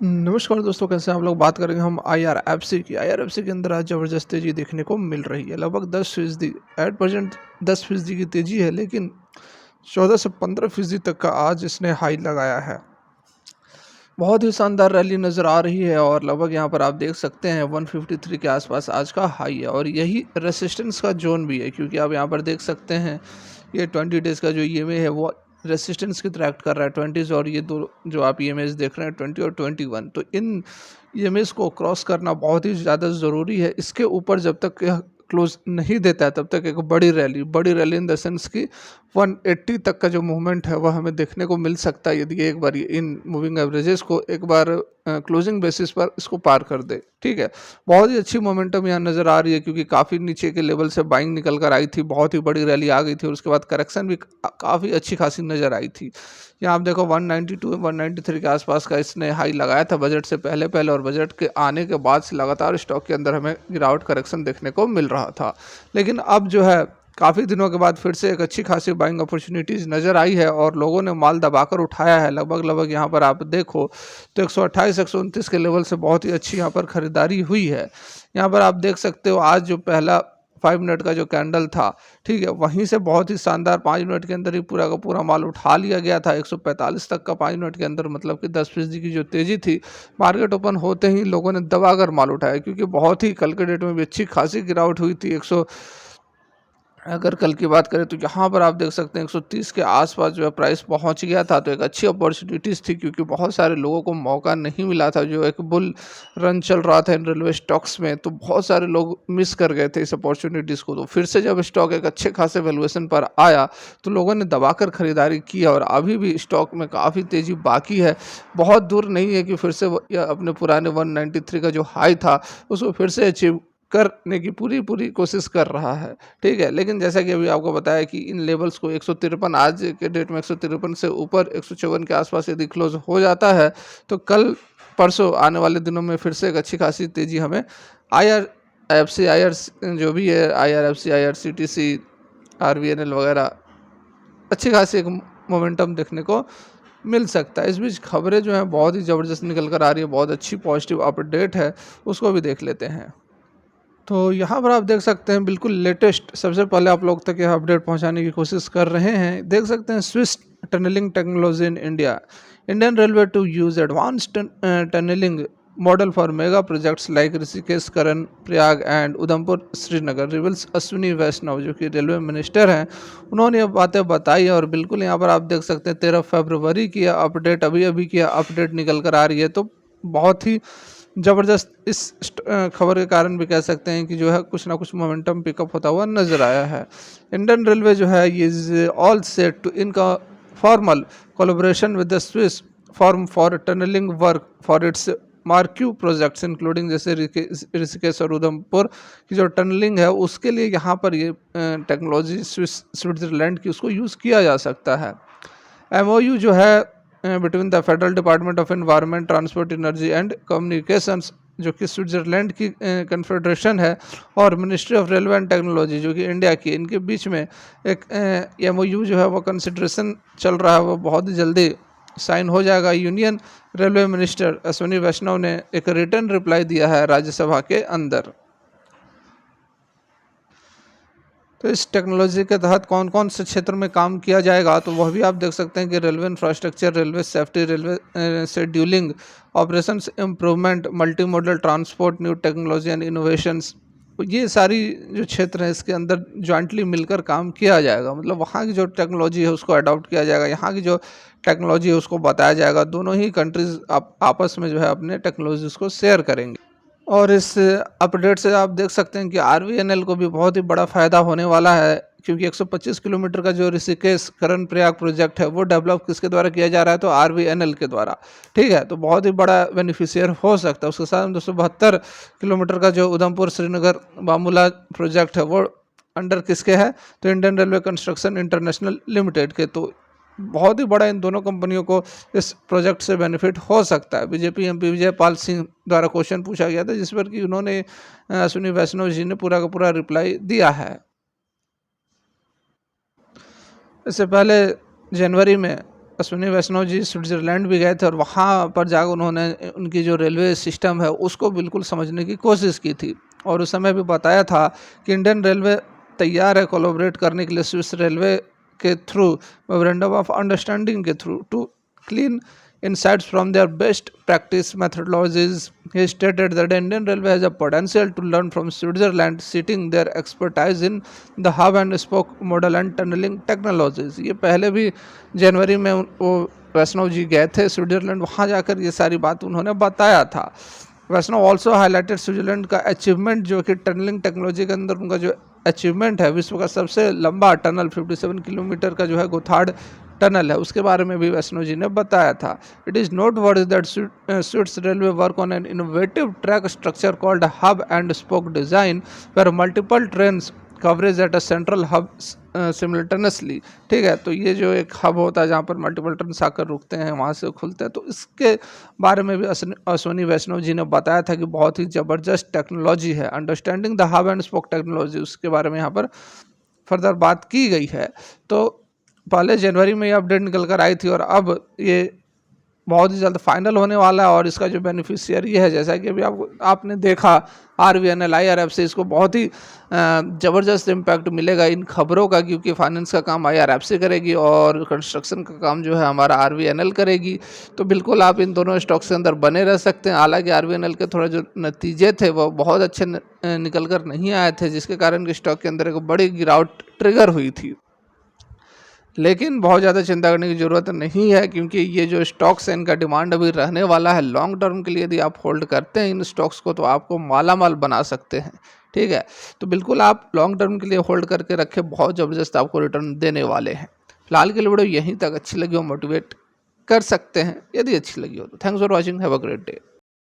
नमस्कार दोस्तों, कैसे हैं आप लोग। बात करेंगे हम आईआरएफसी की। आईआरएफसी के अंदर आज ज़बरदस्त तेज़ी देखने को मिल रही है। लगभग 10% एट प्रेजेंट 10% की तेज़ी है, लेकिन 14 से 15% तक का आज इसने हाई लगाया है। बहुत ही शानदार रैली नज़र आ रही है और लगभग यहाँ पर आप देख सकते हैं 153 के आसपास आज का हाई है और यही रेसिस्टेंस का जोन भी है, क्योंकि आप यहाँ पर देख सकते हैं ये 20 डेज़ का जो ईएमए है वो रेसिस्टेंस की तरह एक्ट कर रहा है 20s, और ये दो जो आप ईएमएस देख रहे हैं 20 और 21, तो इन ईएमएस को क्रॉस करना बहुत ही ज़्यादा ज़रूरी है। इसके ऊपर जब तक यह क्लोज नहीं देता है तब तक एक बड़ी रैली इन द सेंस की 180 तक का जो मूवमेंट है वह हमें देखने को मिल सकता है, यदि एक बार ये इन मूविंग एवरेजेस को एक बार क्लोजिंग बेसिस पर इसको पार कर दे। ठीक है, बहुत ही अच्छी मोमेंटम यहाँ नज़र आ रही है, क्योंकि काफ़ी नीचे के लेवल से बाइंग निकल कर आई थी, बहुत ही बड़ी रैली आ गई थी और उसके बाद करेक्शन भी काफ़ी अच्छी खासी नज़र आई थी। यहाँ आप देखो 192 193 के आसपास का इसने हाई लगाया था बजट से पहले पहले, और बजट के आने के बाद से लगातार स्टॉक के अंदर हमें गिरावट करेक्शन देखने को मिल रहा था। लेकिन अब जो है काफ़ी दिनों के बाद फिर से एक अच्छी खासी बाइंग अपॉर्चुनिटीज़ नज़र आई है और लोगों ने माल दबाकर उठाया है। लगभग यहाँ पर आप देखो तो 128 129 के लेवल से बहुत ही अच्छी यहाँ पर खरीदारी हुई है। यहाँ पर आप देख सकते हो आज जो पहला 5 मिनट का जो कैंडल था, ठीक है, वहीं से बहुत ही शानदार 5 मिनट के अंदर ही पूरा का पूरा माल उठा लिया गया था 145 तक का 5 मिनट के अंदर। मतलब कि 10% की जो तेज़ी थी, मार्केट ओपन होते ही लोगों ने दबाकर माल उठाया, क्योंकि बहुत ही कल के डेट में भी अच्छी खासी गिरावट हुई थी। अगर कल की बात करें तो यहाँ पर आप देख सकते हैं 130 के आसपास जो है प्राइस पहुँच गया था, तो एक अच्छी अपॉर्चुनिटीज़ थी, क्योंकि बहुत सारे लोगों को मौका नहीं मिला था। जो एक बुल रन चल रहा था इन रेलवे स्टॉक्स में, तो बहुत सारे लोग मिस कर गए थे इस अपॉर्चुनिटीज़ को। तो फिर से जब स्टॉक एक अच्छे खासे वैल्यूएशन पर आया तो लोगों ने दबाकर खरीदारी की और अभी भी स्टॉक में काफ़ी तेज़ी बाकी है। बहुत दूर नहीं है कि फिर से अपने पुराने 193 का जो हाई था उसको फिर से अचीव करने की पूरी कोशिश कर रहा है। ठीक है, लेकिन जैसा कि अभी आपको बताया कि इन लेवल्स को 153 आज के डेट में 153 से ऊपर 154 के आसपास यदि क्लोज हो जाता है तो कल परसों आने वाले दिनों में फिर से एक अच्छी खासी तेज़ी हमें आईआरएफसी जो भी है आईआरएफसी, आईआरसीटीसी, आरवीएनएल वगैरह अच्छी खासी एक मोमेंटम देखने को मिल सकता है। इस बीच खबरें जो हैं बहुत ही ज़बरदस्त निकल कर आ रही है, बहुत अच्छी पॉजिटिव अपडेट है, उसको भी देख लेते हैं। तो यहाँ पर आप देख सकते हैं बिल्कुल लेटेस्ट, सबसे पहले आप लोग तक यह अपडेट पहुँचाने की कोशिश कर रहे हैं। देख सकते हैं Swiss tunnelling technology in India, Indian railway to use advanced tunnelling model for mega projects like Rishikesh, Karanprayag and Udhampur Srinagar, reveals Ashwini Vaishnaw जो कि रेलवे मिनिस्टर हैं, उन्होंने ये बातें बताई। और बिल्कुल यहाँ पर आप देख सकते हैं 13 फरवरी की अपडेट, अभी की अपडेट निकल कर आ रही है। तो बहुत ही ज़बरदस्त इस खबर के कारण भी कह सकते हैं कि जो है कुछ ना कुछ मोमेंटम पिकअप होता हुआ नज़र आया है। इंडियन रेलवे जो है ये इज ऑल सेट टू इनका formal collaboration with the Swiss firm for tunnelling work for its marquee projects including जैसे ऋषिकेश और उधमपुर की जो टनलिंग है उसके लिए यहाँ पर ये टेक्नोलॉजी स्विट्ज़रलैंड की उसको यूज़ किया जा सकता है। एमओयू जो है between the federal department of environment, transport, energy and communications जो कि स्विट्ज़रलैंड की कन्फेडरेशन है, और ministry of railway and technology जो कि इंडिया की, इनके बीच में एक एमओयू जो है वो कंसिड्रेशन चल रहा है, वो बहुत ही जल्दी साइन हो जाएगा। यूनियन रेलवे मिनिस्टर अश्विनी वैष्णव ने एक रिटर्न रिप्लाई दिया है राज्यसभा के अंदर। तो इस टेक्नोलॉजी के तहत कौन कौन से क्षेत्र में काम किया जाएगा, तो वह भी आप देख सकते हैं कि railway infrastructure, railway safety, railway scheduling, operations improvement, multi modal transport, new technology and innovations, ये सारी जो क्षेत्र हैं इसके अंदर जॉइंटली मिलकर काम किया जाएगा। मतलब वहाँ की जो टेक्नोलॉजी है उसको अडॉप्ट किया जाएगा, यहाँ की जो टेक्नोलॉजी है उसको बताया जाएगा। दोनों ही कंट्रीज़ आपस में जो है अपने टेक्नोलॉजीज़ को शेयर करेंगे। और इस अपडेट से आप देख सकते हैं कि आरवीएनएल को भी बहुत ही बड़ा फ़ायदा होने वाला है, क्योंकि 125 किलोमीटर का जो ऋषिकेश करण प्रयाग प्रोजेक्ट है वो डेवलप किसके द्वारा किया जा रहा है, तो आरवीएनएल के द्वारा। ठीक है, तो बहुत ही बड़ा बेनिफिशियर हो सकता है। उसके साथ 272 किलोमीटर का जो उधमपुर श्रीनगर बामूला प्रोजेक्ट है वो अंडर किसके है, तो Indian railway construction international limited के। तो बहुत ही बड़ा इन दोनों कंपनियों को इस प्रोजेक्ट से बेनिफिट हो सकता है। बीजेपी एमपी विजयपाल सिंह द्वारा क्वेश्चन पूछा गया था, जिस पर कि उन्होंने अश्विनी वैष्णव जी ने पूरा का पूरा रिप्लाई दिया है। इससे पहले जनवरी में अश्विनी वैष्णव जी स्विट्ज़रलैंड भी गए थे और वहाँ पर जाकर उन्होंने उनकी जो रेलवे सिस्टम है उसको बिल्कुल समझने की कोशिश की थी, और उस समय भी बताया था कि इंडियन रेलवे तैयार है कोलैबोरेट करने के लिए स्विस रेलवे के थ्रू, मेमोरेंडम ऑफ अंडरस्टैंडिंग के through, to glean insights from their best practice methodologies. He stated that Indian Railway has a potential to learn from Switzerland, citing their expertise in the hub and spoke model and tunneling technologies. ये पहले भी जनवरी में वो वैष्णव जी गए थे Switzerland, वहाँ जाकर ये सारी बात उन्होंने बताया था। वैष्णव ऑल्सो हाईलाइटेड स्विट्जरलैंड का अचीवमेंट, जो कि टनलिंग टेक्नोलॉजी के अंदर उनका जो अचीवमेंट है, विश्व का सबसे लंबा टनल 57 किलोमीटर का जो है गोथार्ड टनल है, उसके बारे में भी वैष्णव जी ने बताया था। It is note worth that स्विट्स railway work on an innovative track structure called hub and spoke design, where multiple trains converge at a central hub simultaneously. ठीक है, तो ये जो एक हब होता है जहाँ पर मल्टीपल ट्रेन आकर रुकते हैं, वहाँ से खुलते हैं, तो इसके बारे में भी अश्विनी वैष्णव जी ने बताया था कि बहुत ही ज़बरदस्त टेक्नोलॉजी है। Understanding the hub and spoke technology, उसके बारे में यहाँ पर फर्दर बात की गई है। तो पहले जनवरी में ये अपडेट निकल कर आई थी और अब ये बहुत ही जल्द फाइनल होने वाला है, और इसका जो बेनिफिशियरी है, जैसा कि अभी आपने देखा RVNL IRF से इसको बहुत ही ज़बरदस्त इम्पैक्ट मिलेगा इन खबरों का, क्योंकि फाइनेंस का काम IRF से करेगी और कंस्ट्रक्शन का काम जो है हमारा RVNL करेगी। तो बिल्कुल आप इन दोनों स्टॉक्स के अंदर बने रह सकते हैं। हालांकि RVNL के थोड़े जो नतीजे थे वो बहुत अच्छे निकल कर नहीं आए थे, जिसके कारण कि स्टॉक के अंदर एक बड़ी गिरावट ट्रिगर हुई थी। लेकिन बहुत ज़्यादा चिंता करने की ज़रूरत नहीं है, क्योंकि ये जो स्टॉक्स हैं इनका डिमांड अभी रहने वाला है। लॉन्ग टर्म के लिए यदि आप होल्ड करते हैं इन स्टॉक्स को तो आपको माला माल बना सकते हैं। ठीक है, तो बिल्कुल आप लॉन्ग टर्म के लिए होल्ड करके रखें, बहुत ज़बरदस्त आपको रिटर्न देने वाले हैं। फिलहाल के लिए वीडियो यहीं तक, अच्छी लगी हो मोटिवेट कर सकते हैं यदि अच्छी लगी हो तो। Thanks for watching, have a great day.